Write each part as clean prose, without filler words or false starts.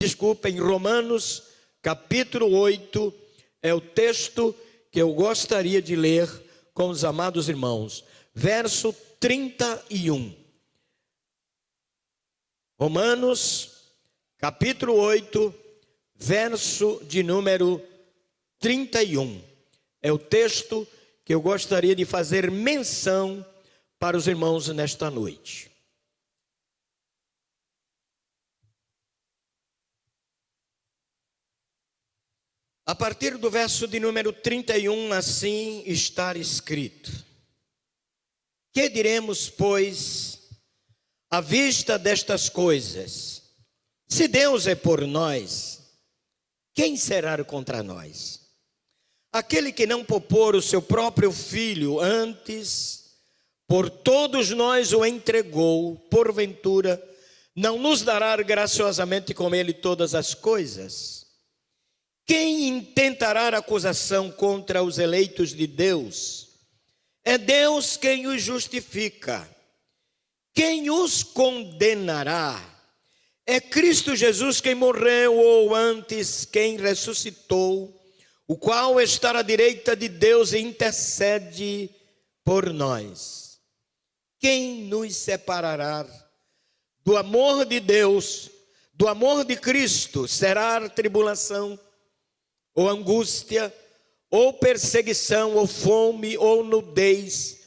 Desculpem, Romanos capítulo 8 é o texto que eu gostaria de ler com os amados irmãos. Verso 31. Romanos capítulo 8, verso de número 31. É o texto que eu gostaria de fazer menção para os irmãos nesta noite. A partir do verso de número 31, assim está escrito: Que diremos, pois, à vista destas coisas? Se Deus é por nós, quem será contra nós? Aquele que não poupou o seu próprio filho, antes por todos nós o entregou, porventura não nos dará graciosamente com ele todas as coisas? Quem intentará acusação contra os eleitos de Deus? É Deus quem os justifica. Quem os condenará? É Cristo Jesus quem morreu, ou antes quem ressuscitou, o qual está à direita de Deus e intercede por nós. Quem nos separará do amor de Deus, do amor de Cristo? Será tribulação, ou angústia, ou perseguição, ou fome, ou nudez,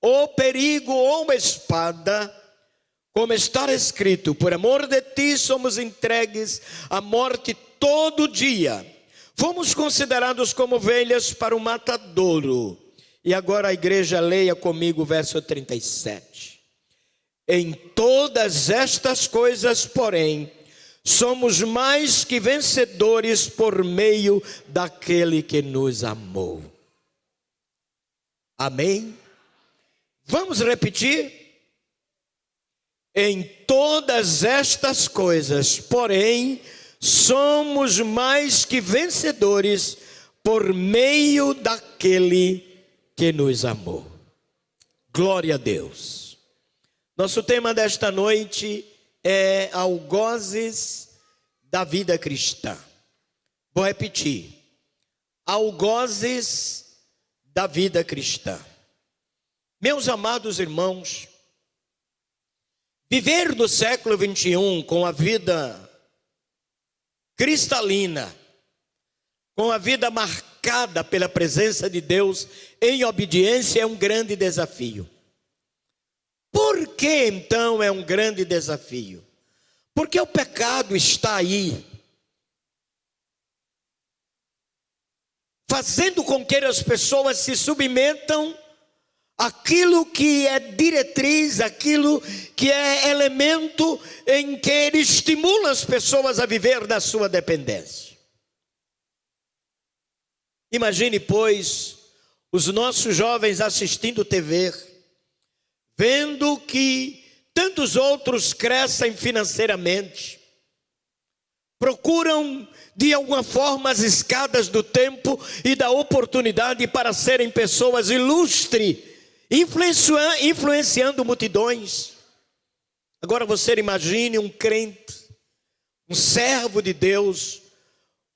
ou perigo, ou espada? Como está escrito: por amor de ti somos entregues à morte todo dia. Fomos considerados como ovelhas para o matadouro. E agora a igreja leia comigo o verso 37. Em todas estas coisas, porém, somos mais que vencedores por meio daquele que nos amou. Amém? Vamos repetir? Em todas estas coisas, porém, somos mais que vencedores por meio daquele que nos amou. Glória a Deus. Nosso tema desta noite é algozes da vida cristã. Vou repetir: algozes da vida cristã. Meus amados irmãos, viver do século 21 com a vida cristalina, com a vida marcada pela presença de Deus em obediência, é um grande desafio. Por que então é um grande desafio? Porque o pecado está aí, fazendo com que as pessoas se submetam àquilo que é diretriz, aquilo que é elemento em que ele estimula as pessoas a viver na sua dependência. Imagine, pois, os nossos jovens assistindo TV, vendo que tantos outros crescem financeiramente, procuram de alguma forma as escadas do tempo e da oportunidade para serem pessoas ilustres, influenciando multidões. Agora você imagine um crente, um servo de Deus,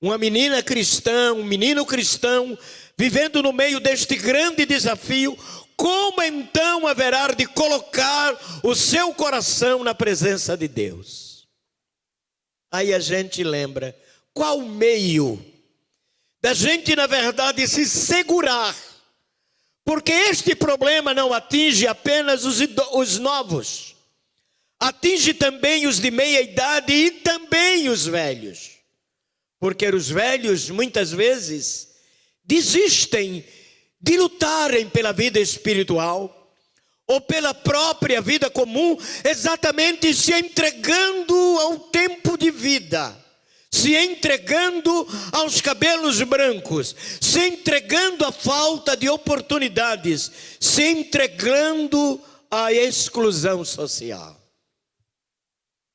uma menina cristã, um menino cristão, vivendo no meio deste grande desafio. Como então haverá de colocar o seu coração na presença de Deus? Aí a gente lembra, qual meio da gente na verdade se segurar? Porque este problema não atinge apenas os novos, atinge também os de meia idade e também os velhos. Porque os velhos muitas vezes desistem de lutarem pela vida espiritual ou pela própria vida comum, exatamente se entregando ao tempo de vida, se entregando aos cabelos brancos, se entregando à falta de oportunidades, se entregando à exclusão social.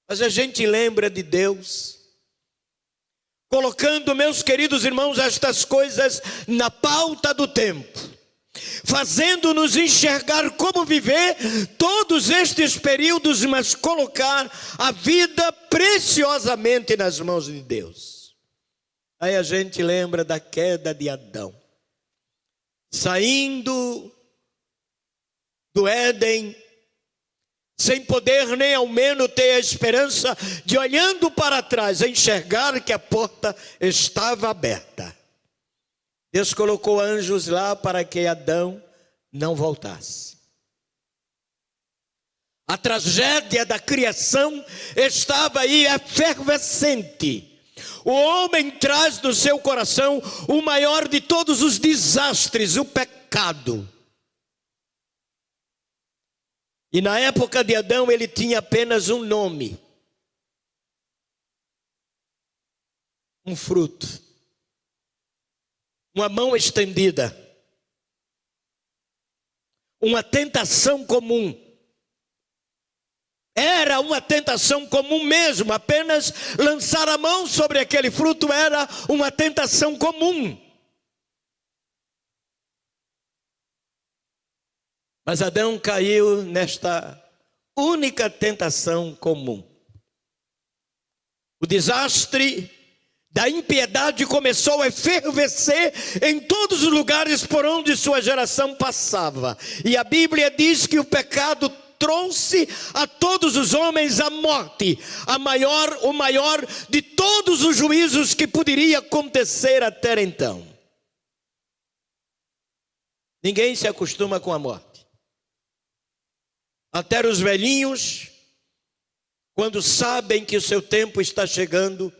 Mas a gente lembra de Deus colocando, meus queridos irmãos, estas coisas na pauta do tempo. fazendo-nos enxergar como viver todos estes períodos, mas colocar a vida preciosamente nas mãos de Deus. Aí a gente lembra da queda de Adão, saindo do Éden, sem poder nem ao menos ter a esperança de, olhando para trás, enxergar que a porta estava aberta. Deus colocou anjos lá para que Adão não voltasse. A tragédia da criação estava aí efervescente. O homem traz no seu coração o maior de todos os desastres, o pecado. E na época de Adão ele tinha apenas um nome: um fruto. Uma mão estendida, uma tentação comum. Era uma tentação comum mesmo, apenas lançar a mão sobre aquele fruto era uma tentação comum. Mas Adão caiu nesta única tentação comum. O desastre da impiedade começou a efervescer em todos os lugares por onde sua geração passava. E a Bíblia diz que o pecado trouxe a todos os homens a morte, o maior de todos os juízos que poderia acontecer até então. Ninguém se acostuma com a morte. Até os velhinhos, quando sabem que o seu tempo está chegando,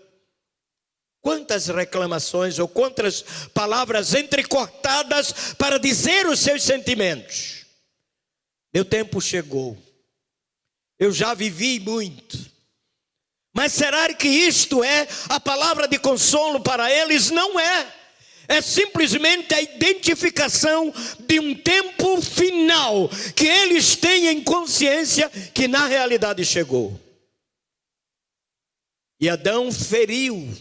quantas reclamações ou quantas palavras entrecortadas para dizer os seus sentimentos. Meu tempo chegou. Eu já vivi muito. Mas será que isto é a palavra de consolo para eles? Não é. É simplesmente a identificação de um tempo final que eles têm em consciência que na realidade chegou. E Adão feriu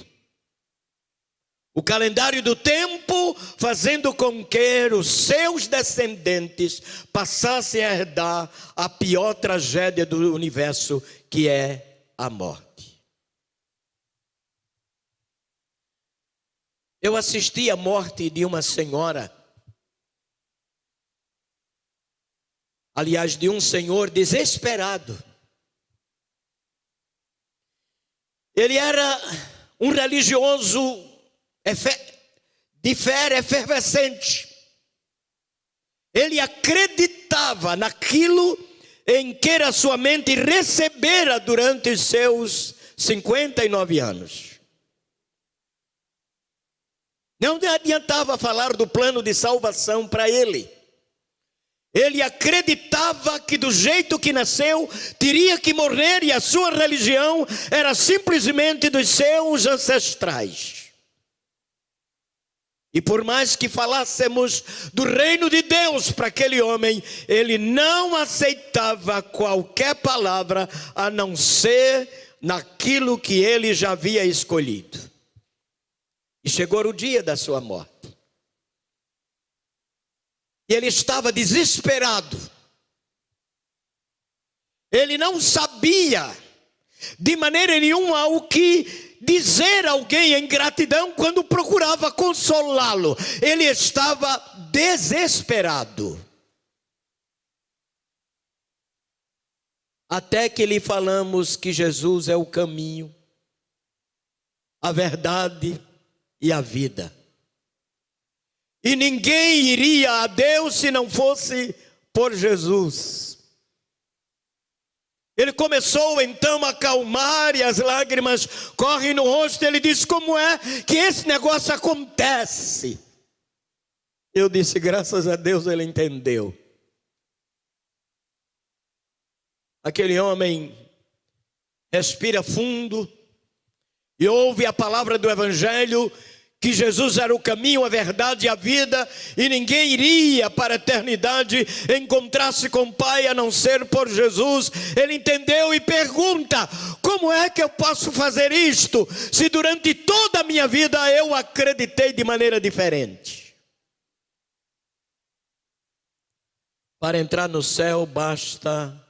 o calendário do tempo, fazendo com que os seus descendentes passassem a herdar a pior tragédia do universo, que é a morte. Eu assisti à morte de uma senhora, aliás, de um senhor desesperado. Ele era um religioso de fé efervescente. Ele acreditava naquilo em que a sua mente recebera durante os seus 59 anos. Não adiantava falar do plano de salvação para ele. Ele acreditava que do jeito que nasceu, teria que morrer, e a sua religião era simplesmente dos seus ancestrais. E por mais que falássemos do reino de Deus para aquele homem, ele não aceitava qualquer palavra a não ser naquilo que ele já havia escolhido. E chegou o dia da sua morte. E ele estava desesperado. Ele não sabia de maneira nenhuma o que dizer a alguém em gratidão quando procurava consolá-lo. Ele estava desesperado. Até que lhe falamos que Jesus é o caminho, a verdade e a vida. E ninguém iria a Deus se não fosse por Jesus. Ele começou então a acalmar e as lágrimas correm no rosto. Ele disse: como é que esse negócio acontece? Eu disse: graças a Deus ele entendeu. Aquele homem respira fundo e ouve a palavra do Evangelho, que Jesus era o caminho, a verdade e a vida, e ninguém iria para a eternidade encontrar-se com o Pai a não ser por Jesus. Ele entendeu e pergunta: como é que eu posso fazer isto, se durante toda a minha vida eu acreditei de maneira diferente? Para entrar no céu basta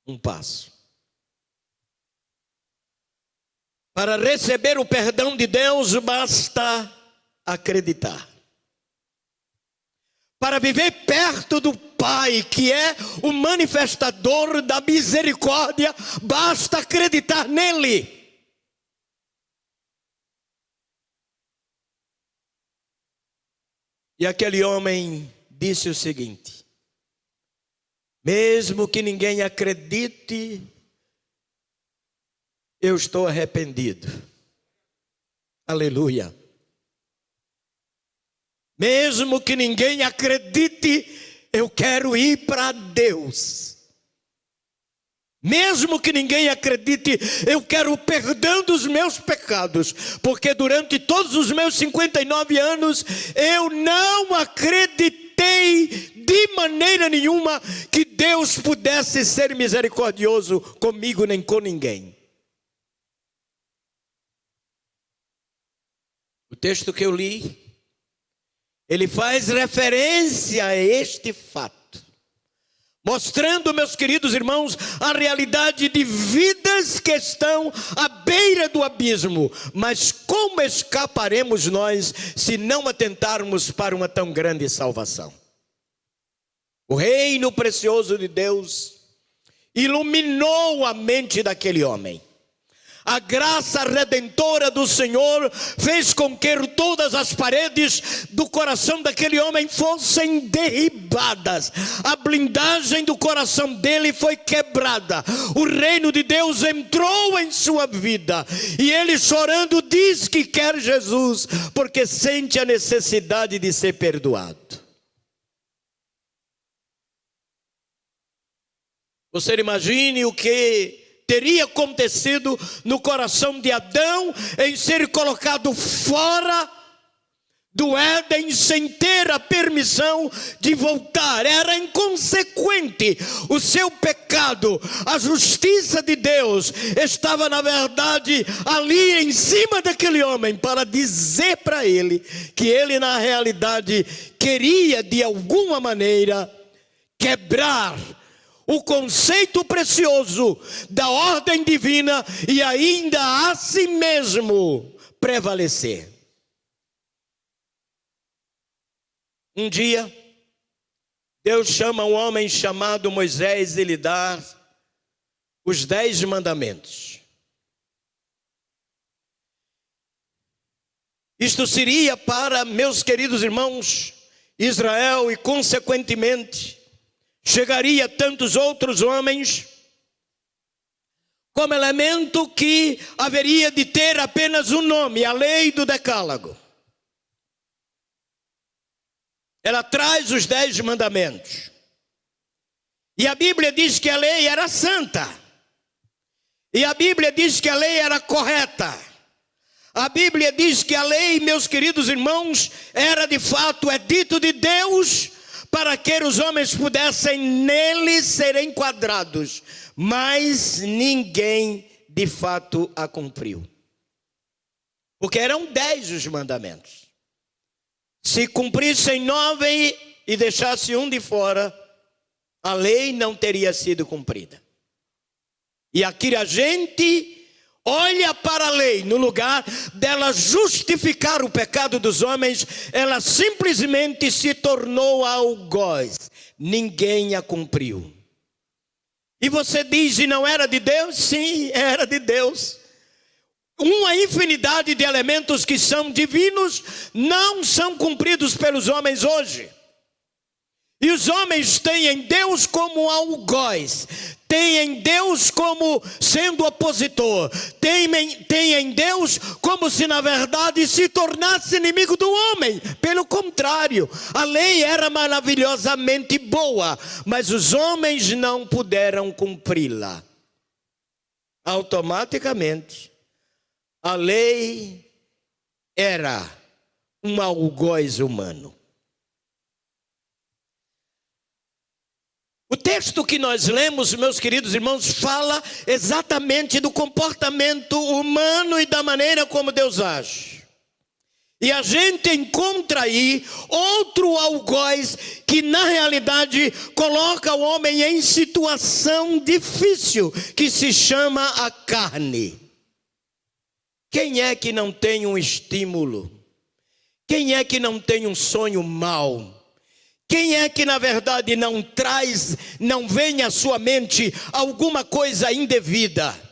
um passo. Para receber o perdão de Deus basta acreditar. Para viver perto do Pai, que é o manifestador da misericórdia, basta acreditar nele. E aquele homem disse o seguinte: mesmo que ninguém acredite, eu estou arrependido. Aleluia. Mesmo que ninguém acredite, eu quero ir para Deus. Mesmo que ninguém acredite, eu quero o perdão dos meus pecados, porque durante todos os meus 59 anos, eu não acreditei de maneira nenhuma que Deus pudesse ser misericordioso comigo nem com ninguém. O texto que eu li, ele faz referência a este fato, mostrando, meus queridos irmãos, a realidade de vidas que estão à beira do abismo. Mas como escaparemos nós se não atentarmos para uma tão grande salvação? O reino precioso de Deus iluminou a mente daquele homem. A graça redentora do Senhor fez com que todas as paredes do coração daquele homem fossem derribadas. A blindagem do coração dele foi quebrada. O reino de Deus entrou em sua vida. E ele, chorando, diz que quer Jesus, porque sente a necessidade de ser perdoado. Você imagine o que teria acontecido no coração de Adão em ser colocado fora do Éden sem ter a permissão de voltar. Era inconsequente o seu pecado. A justiça de Deus estava, na verdade, ali em cima daquele homem, para dizer para ele que ele, na realidade, queria de alguma maneira quebrar o conceito precioso da ordem divina e ainda a si mesmo prevalecer. Um dia, Deus chama um homem chamado Moisés e lhe dá os 10 mandamentos. Isto seria para, meus queridos irmãos, Israel, e consequentemente chegaria tantos outros homens, como elemento que haveria de ter apenas um nome, a lei do decálogo. Ela traz os 10 mandamentos. E a Bíblia diz que a lei era santa. E a Bíblia diz que a lei era correta. A Bíblia diz que a lei, meus queridos irmãos, era de fato, é dito de Deus, para que os homens pudessem nele ser enquadrados, mas ninguém de fato a cumpriu. Porque eram 10 os mandamentos. Se cumprissem 9 e deixasse um de fora, a lei não teria sido cumprida. E aqui a gente olha para a lei, no lugar dela justificar o pecado dos homens, ela simplesmente se tornou algoz. Ninguém a cumpriu. E você diz, e não era de Deus? Sim, era de Deus. Uma infinidade de elementos que são divinos não são cumpridos pelos homens hoje. E os homens têm em Deus como algoz, têm em Deus como sendo opositor, têm em Deus como se na verdade se tornasse inimigo do homem. Pelo contrário, a lei era maravilhosamente boa, mas os homens não puderam cumpri-la. Automaticamente, a lei era um algoz humano. O texto que nós lemos, meus queridos irmãos, fala exatamente do comportamento humano e da maneira como Deus age. E a gente encontra aí outro algoz que na realidade coloca o homem em situação difícil, que se chama a carne. Quem é que não tem um estímulo? Quem é que não tem um sonho mau? Quem é que na verdade não vem à sua mente alguma coisa indevida?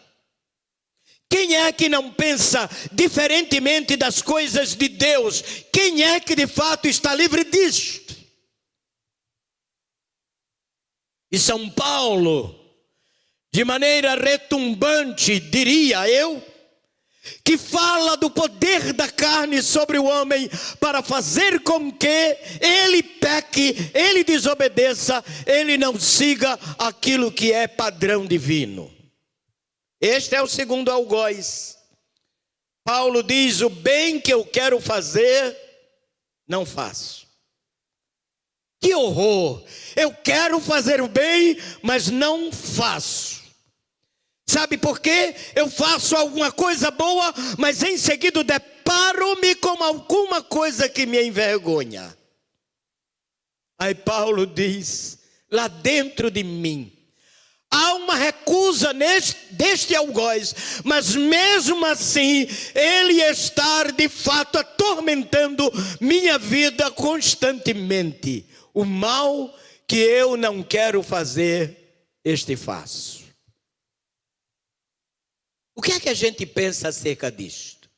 Quem é que não pensa diferentemente das coisas de Deus? Quem é que de fato está livre disto? E São Paulo, de maneira retumbante, diria eu, que fala do poder da carne sobre o homem para fazer com que ele peque, ele desobedeça, ele não siga aquilo que é padrão divino. Este é o segundo algoz. Paulo diz: o bem que eu quero fazer, não faço. Que horror! Eu quero fazer o bem, mas não faço. Sabe por quê? Eu faço alguma coisa boa, mas em seguida deparo-me com alguma coisa que me envergonha. Aí Paulo diz: lá dentro de mim há uma recusa deste algoz, mas mesmo assim ele está de fato atormentando minha vida constantemente. O mal que eu não quero fazer, este faço. O que é que a gente pensa acerca disto?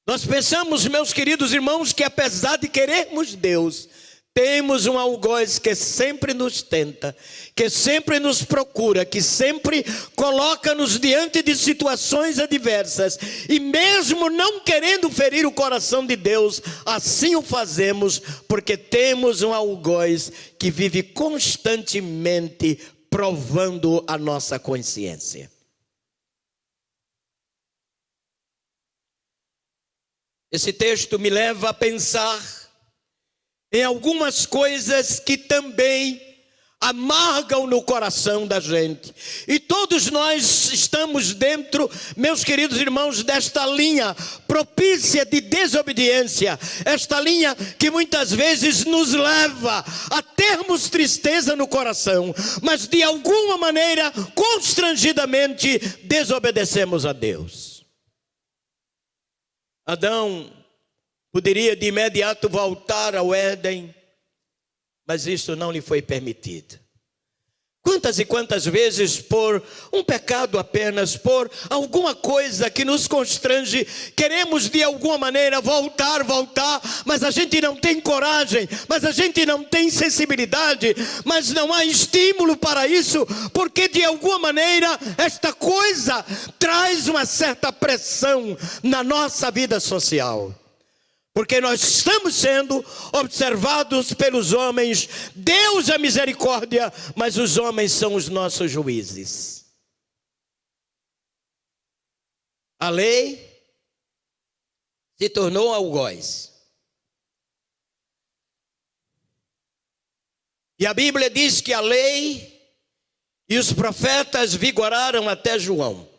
Nós pensamos, meus queridos irmãos, que apesar de querermos Deus, temos um algoz que sempre nos tenta, que sempre nos procura, que sempre coloca-nos diante de situações adversas. E mesmo não querendo ferir o coração de Deus, assim o fazemos, porque temos um algoz que vive constantemente provando a nossa consciência. Esse texto me leva a pensar em algumas coisas que também amargam no coração da gente. E todos nós estamos dentro, meus queridos irmãos, desta linha propícia de desobediência. Esta linha que muitas vezes nos leva a termos tristeza no coração, mas de alguma maneira, constrangidamente, desobedecemos a Deus. Adão poderia de imediato voltar ao Éden, mas isso não lhe foi permitido. Quantas e quantas vezes, por um pecado apenas, por alguma coisa que nos constrange, queremos de alguma maneira voltar, mas a gente não tem coragem, mas a gente não tem sensibilidade, mas não há estímulo para isso, porque de alguma maneira esta coisa traz uma certa pressão na nossa vida social. Porque nós estamos sendo observados pelos homens. Deus é misericórdia, mas os homens são os nossos juízes. A lei se tornou algoz. E a Bíblia diz que a lei e os profetas vigoraram até João.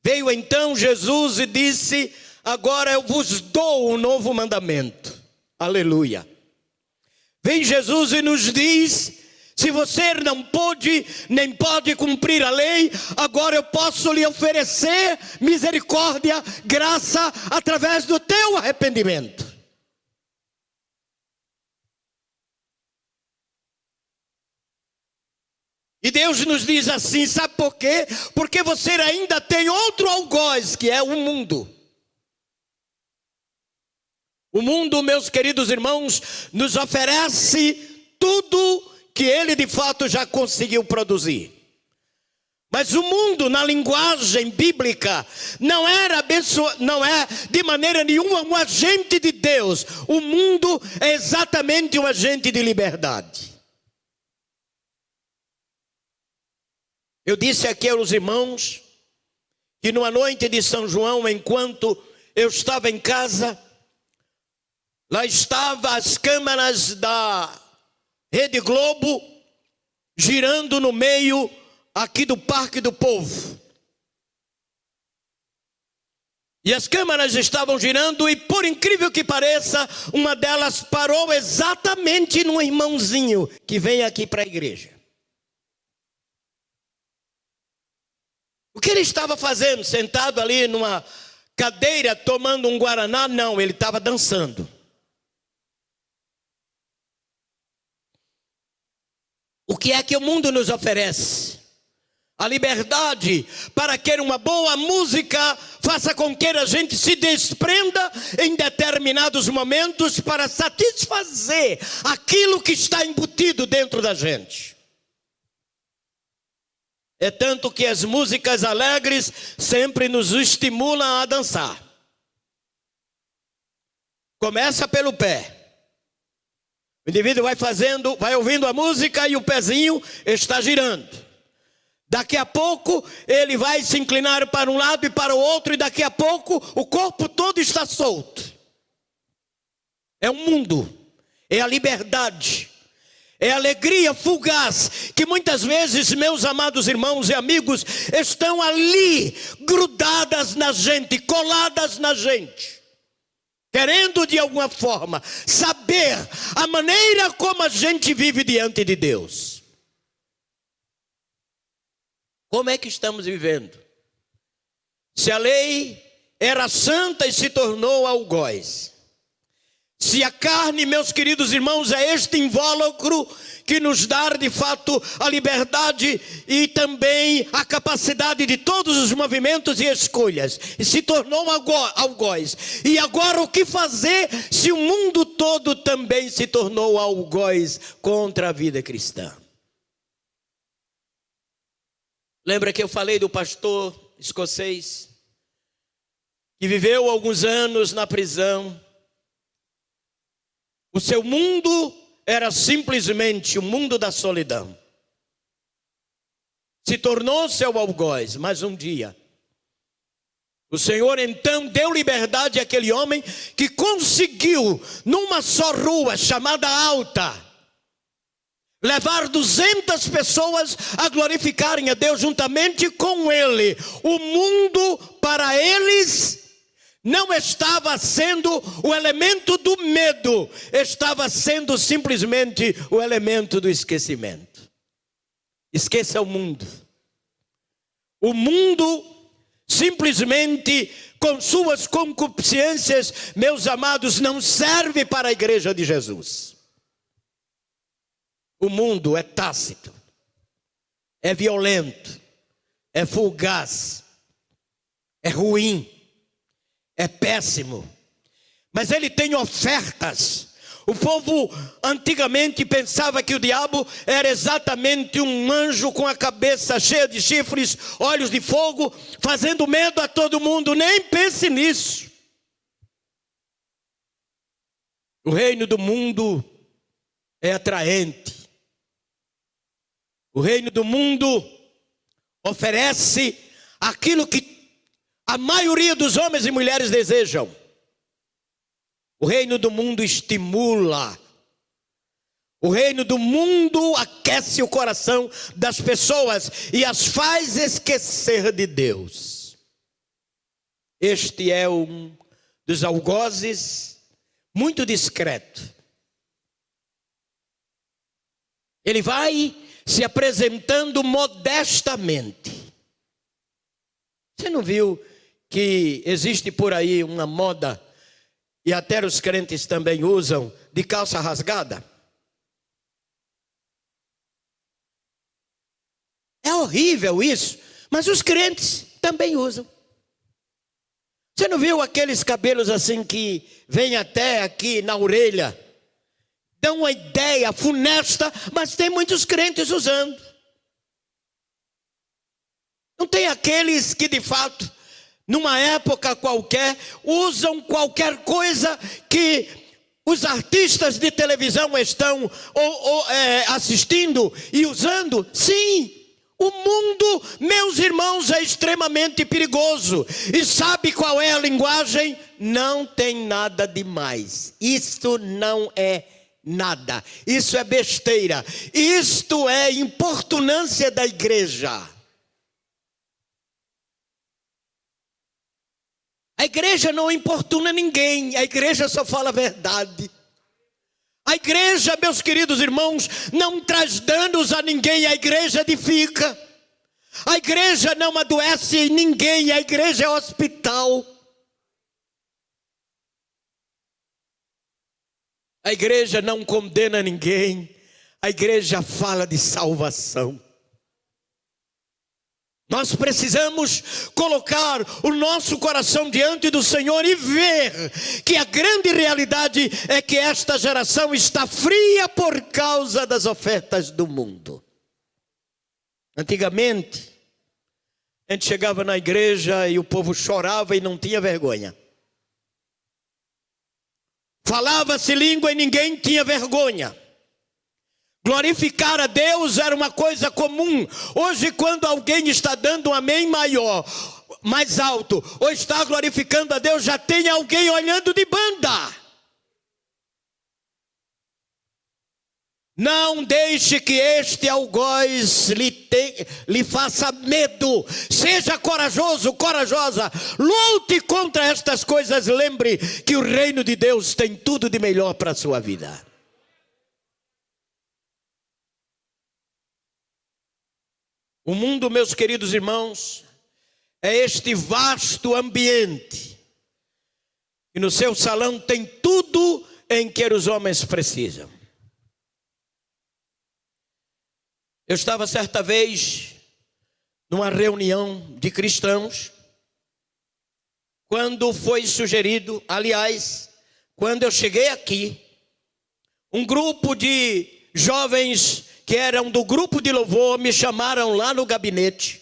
Veio então Jesus e disse: agora eu vos dou um novo mandamento. Aleluia. Vem Jesus e nos diz: se você não pôde, nem pode cumprir a lei, agora eu posso lhe oferecer misericórdia, graça, através do teu arrependimento. E Deus nos diz assim, sabe por quê? Porque você ainda tem outro algoz, que é o mundo. O mundo, meus queridos irmãos, nos oferece tudo que ele de fato já conseguiu produzir. Mas o mundo, na linguagem bíblica, não é de maneira nenhuma um agente de Deus. O mundo é exatamente um agente de liberdade. Eu disse aqui aos irmãos que numa noite de São João, enquanto eu estava em casa, lá estavam as câmeras da Rede Globo girando no meio aqui do Parque do Povo. E as câmeras estavam girando e, por incrível que pareça, uma delas parou exatamente num irmãozinho que vem aqui para a igreja. O que ele estava fazendo? Sentado ali numa cadeira tomando um guaraná? Não, ele estava dançando. O que é que o mundo nos oferece? A liberdade para que uma boa música faça com que a gente se desprenda em determinados momentos para satisfazer aquilo que está embutido dentro da gente. É tanto que as músicas alegres sempre nos estimulam a dançar. Começa pelo pé. O indivíduo vai ouvindo a música e o pezinho está girando. Daqui a pouco ele vai se inclinar para um lado e para o outro, e daqui a pouco o corpo todo está solto. É um mundo, é a liberdade, é a alegria fugaz, que muitas vezes, meus amados irmãos e amigos, estão ali, grudadas na gente, coladas na gente, querendo de alguma forma saber a maneira como a gente vive diante de Deus. Como é que estamos vivendo? Se a lei era santa e se tornou algoz. Se a carne, meus queridos irmãos, é este invólucro que nos dá de fato a liberdade e também a capacidade de todos os movimentos e escolhas, e se tornou algoz. E agora o que fazer se o mundo todo também se tornou algoz contra a vida cristã? Lembra que eu falei do pastor escocês que viveu alguns anos na prisão? O seu mundo era simplesmente o mundo da solidão. Se tornou seu algoz, mas um dia o Senhor então deu liberdade àquele homem que conseguiu, numa só rua chamada Alta, levar 200 pessoas a glorificarem a Deus juntamente com ele. O mundo para eles não estava sendo o elemento do medo, estava sendo simplesmente o elemento do esquecimento. Esqueça o mundo. O mundo simplesmente com suas concupiscências, meus amados, não serve para a igreja de Jesus. O mundo é tácito, é violento, é fugaz, é ruim, é péssimo, mas ele tem ofertas. O povo antigamente pensava que o diabo era exatamente um anjo com a cabeça cheia de chifres, olhos de fogo, fazendo medo a todo mundo. Nem pense nisso. O reino do mundo é atraente. O reino do mundo oferece aquilo que a maioria dos homens e mulheres desejam. O reino do mundo estimula. O reino do mundo aquece o coração das pessoas e as faz esquecer de Deus. Este é um dos algozes muito discreto. Ele vai se apresentando modestamente. Você não viu que existe por aí uma moda, e até os crentes também usam, de calça rasgada? É horrível isso, mas os crentes também usam. Você não viu aqueles cabelos assim que vêm até aqui na orelha? Dão uma ideia funesta, mas tem muitos crentes usando. Não tem aqueles que de fato, numa época qualquer, usam qualquer coisa que os artistas de televisão estão assistindo e usando? Sim, o mundo, meus irmãos, é extremamente perigoso. E sabe qual é a linguagem? Não tem nada demais. Isto não é nada, isso é besteira, isto é importunância da igreja. A A igreja não importuna ninguém, a igreja só fala a verdade. A igreja, meus queridos irmãos, não traz danos a ninguém, a igreja edifica. A igreja não adoece ninguém, a igreja é hospital. A igreja não condena ninguém, a igreja fala de salvação. Nós precisamos colocar o nosso coração diante do Senhor e ver que a grande realidade é que esta geração está fria por causa das ofertas do mundo. Antigamente, a gente chegava na igreja e o povo chorava e não tinha vergonha. Falava-se língua e ninguém tinha vergonha. Glorificar a Deus era uma coisa comum. Hoje, quando alguém está dando um amém maior, mais alto, ou está glorificando a Deus, já tem alguém olhando de banda. Não deixe que este algoz lhe faça medo. Seja corajoso, corajosa. Lute contra estas coisas. Lembre que o reino de Deus tem tudo de melhor para a sua vida. O mundo, meus queridos irmãos, é este vasto ambiente. E no seu salão tem tudo em que os homens precisam. Eu estava certa vez numa reunião de cristãos, quando foi sugerido, aliás, quando eu cheguei aqui, um grupo de jovens que eram do grupo de louvor me chamaram lá no gabinete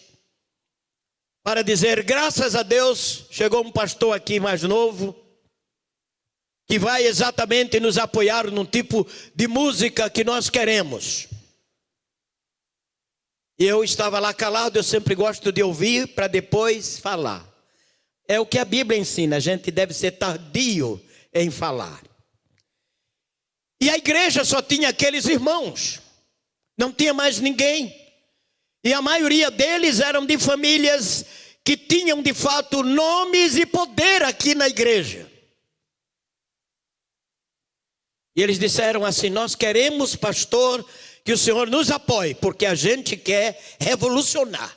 para dizer: graças a Deus, chegou um pastor aqui mais novo, que vai exatamente nos apoiar num tipo de música que nós queremos. E eu estava lá calado, eu sempre gosto de ouvir para depois falar. É o que a Bíblia ensina, a gente deve ser tardio em falar. E a igreja só tinha aqueles irmãos, não tinha mais ninguém. E a maioria deles eram de famílias que tinham de fato nomes e poder aqui na igreja. E eles disseram assim: nós queremos, pastor, que o Senhor nos apoie, porque a gente quer revolucionar.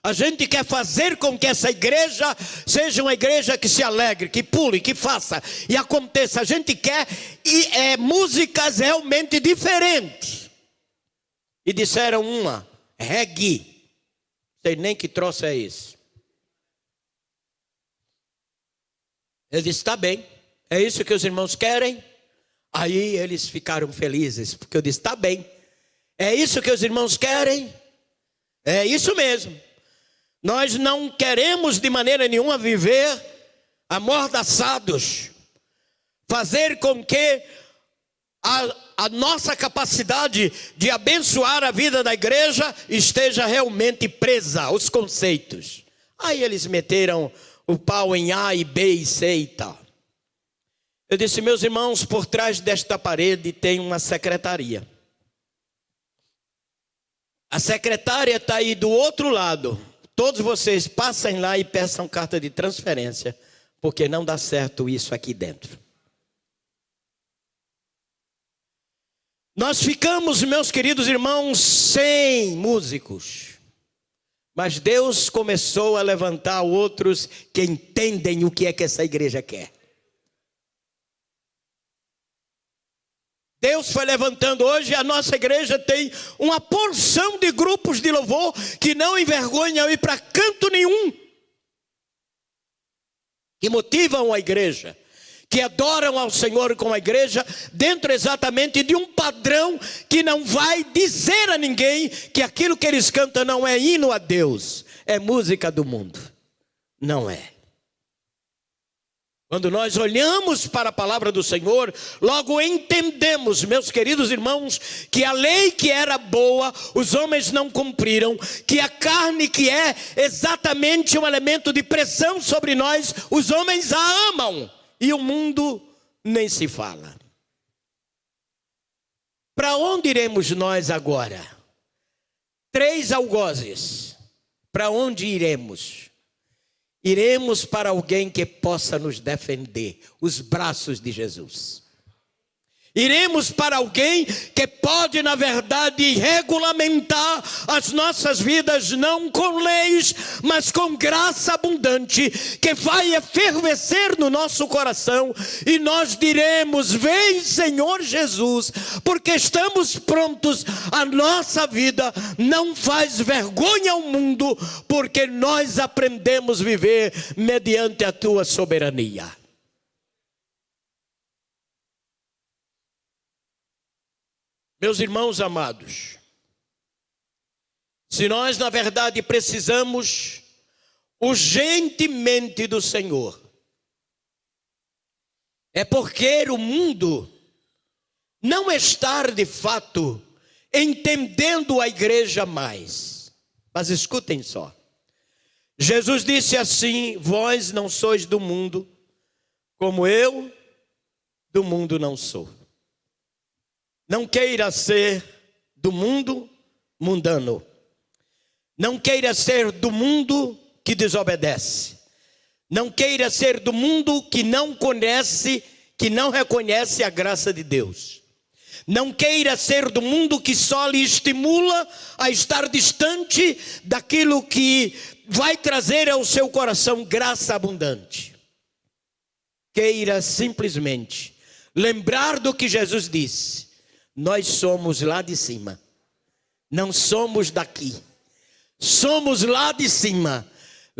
A gente quer fazer com que essa igreja seja uma igreja que se alegre, que pule, que faça e aconteça. A gente quer músicas realmente diferentes. E disseram uma, reggae. Não sei nem que troço é esse. Eu disse: está bem, é isso que os irmãos querem? Aí eles ficaram felizes, porque eu disse: está bem, é isso que os irmãos querem? É isso mesmo. Nós não queremos de maneira nenhuma viver amordaçados, fazer com que a nossa capacidade de abençoar a vida da igreja esteja realmente presa aos conceitos. Aí eles meteram o pau em A e B e C e tal. Eu disse: meus irmãos, por trás desta parede tem uma secretaria. A secretária está aí do outro lado. Todos vocês passem lá e peçam carta de transferência, porque não dá certo isso aqui dentro. Nós ficamos, meus queridos irmãos, sem músicos. Mas Deus começou a levantar outros que entendem o que é que essa igreja quer. Deus foi levantando. Hoje a nossa igreja tem uma porção de grupos de louvor que não envergonham ir para canto nenhum, que motivam a igreja, que adoram ao Senhor com a igreja, dentro exatamente de um padrão que não vai dizer a ninguém que aquilo que eles cantam não é hino a Deus, é música do mundo. Não é. Quando nós olhamos para a palavra do Senhor, logo entendemos, meus queridos irmãos, que a lei que era boa, os homens não cumpriram, que a carne que é exatamente um elemento de pressão sobre nós, os homens a amam, e o mundo nem se fala. Para onde iremos nós agora? 3 algozes. Para onde iremos? iremos para alguém que possa nos defender, os braços de Jesus. Iremos para alguém que pode, na verdade, regulamentar as nossas vidas, não com leis, mas com graça abundante, que vai efervescer no nosso coração, e nós diremos: vem, Senhor Jesus, porque estamos prontos. A nossa vida não faz vergonha ao mundo, porque nós aprendemos a viver mediante a tua soberania. Meus irmãos amados, se nós na verdade precisamos urgentemente do Senhor, é porque o mundo não está de fato entendendo a igreja mais. Mas escutem só, Jesus disse assim: vós não sois do mundo, como eu do mundo não sou. Não queira ser do mundo mundano. Não queira ser do mundo que desobedece. Não queira ser do mundo que não conhece, que não reconhece a graça de Deus. Não queira ser do mundo que só lhe estimula a estar distante daquilo que vai trazer ao seu coração graça abundante. Queira simplesmente lembrar do que Jesus disse: nós somos lá de cima, não somos daqui, somos lá de cima.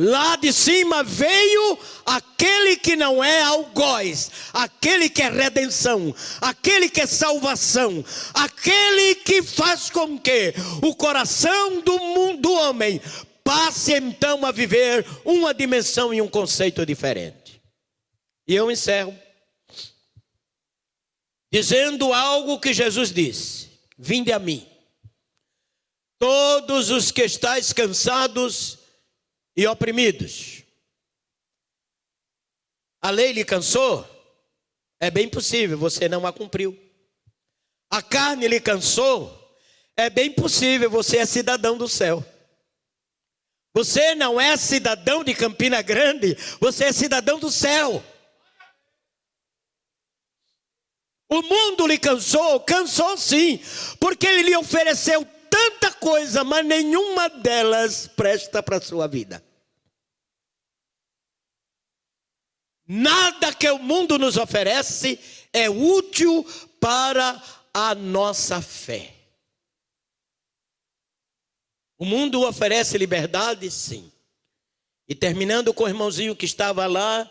Lá de cima veio aquele que não é algoz, aquele que é redenção, aquele que é salvação, aquele que faz com que o coração do mundo, do homem, passe então a viver uma dimensão e um conceito diferente. E eu encerro dizendo algo que Jesus disse: vinde a mim, todos os que estáis cansados e oprimidos. A lei lhe cansou? É bem possível, você não a cumpriu. A carne lhe cansou? É bem possível, você é cidadão do céu. Você não é cidadão de Campina Grande, você é cidadão do céu. O mundo lhe cansou? Cansou sim, porque ele lhe ofereceu tanta coisa, mas nenhuma delas presta para a sua vida. Nada que o mundo nos oferece é útil para a nossa fé. O mundo oferece liberdade, sim. E terminando com o irmãozinho que estava lá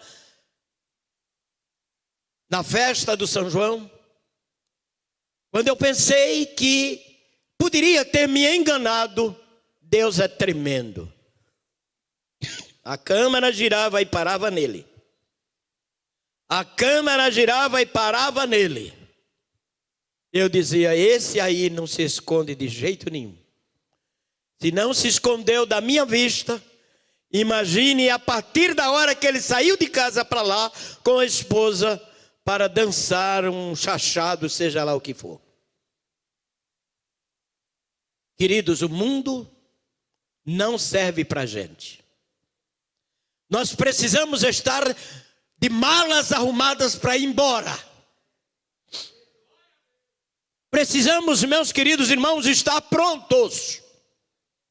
na festa do São João, quando eu pensei que poderia ter me enganado, Deus é tremendo. A câmera girava e parava nele. A câmera girava e parava nele. Eu dizia: esse aí não se esconde de jeito nenhum. Se não se escondeu da minha vista, imagine a partir da hora que ele saiu de casa para lá com a esposa para dançar um chachado, seja lá o que for. Queridos, o mundo não serve para a gente. Nós precisamos estar de malas arrumadas para ir embora. Precisamos, meus queridos irmãos, estar prontos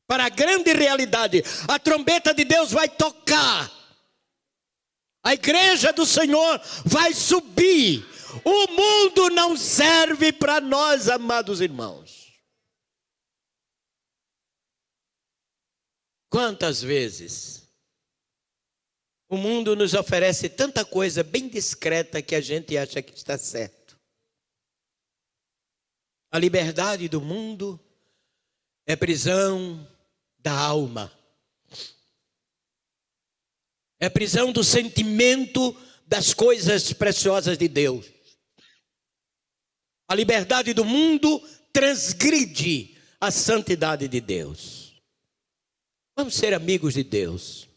para a grande realidade. A trombeta de Deus vai tocar. A igreja do Senhor vai subir. O mundo não serve para nós, amados irmãos. Quantas vezes o mundo nos oferece tanta coisa bem discreta que a gente acha que está certo. A liberdade do mundo é prisão da alma. É prisão do sentimento das coisas preciosas de Deus. A liberdade do mundo transgride a santidade de Deus. Vamos ser amigos de Deus,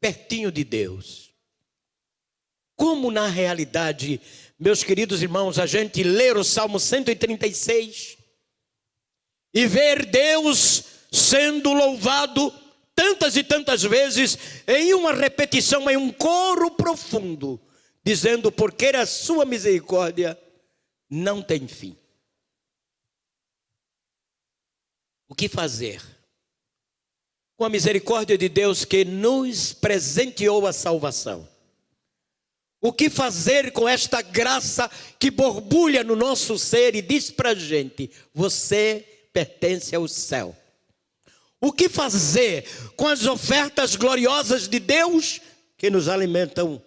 pertinho de Deus. Como na realidade, meus queridos irmãos, a gente ler o Salmo 136 e ver Deus sendo louvado tantas e tantas vezes, em uma repetição, em um coro profundo, dizendo: porque a sua misericórdia não tem fim. O que fazer com a misericórdia de Deus que nos presenteou a salvação? O que fazer com esta graça que borbulha no nosso ser e diz para a gente: você pertence ao céu? O que fazer com as ofertas gloriosas de Deus que nos alimentam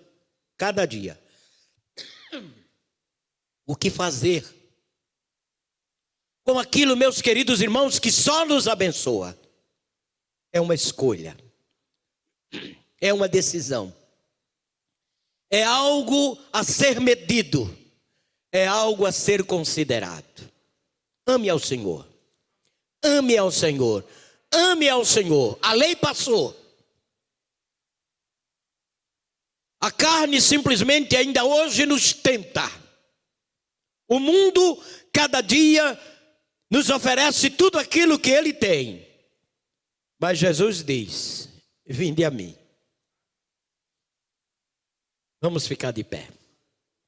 cada dia? O que fazer com aquilo, meus queridos irmãos, que só nos abençoa? É uma escolha, é uma decisão, é algo a ser medido, é algo a ser considerado. Ame ao Senhor, ame ao Senhor, ame ao Senhor. A lei passou, a carne simplesmente ainda hoje nos tenta. O mundo cada dia nos oferece tudo aquilo que ele tem, mas Jesus diz: vinde a mim. Vamos ficar de pé.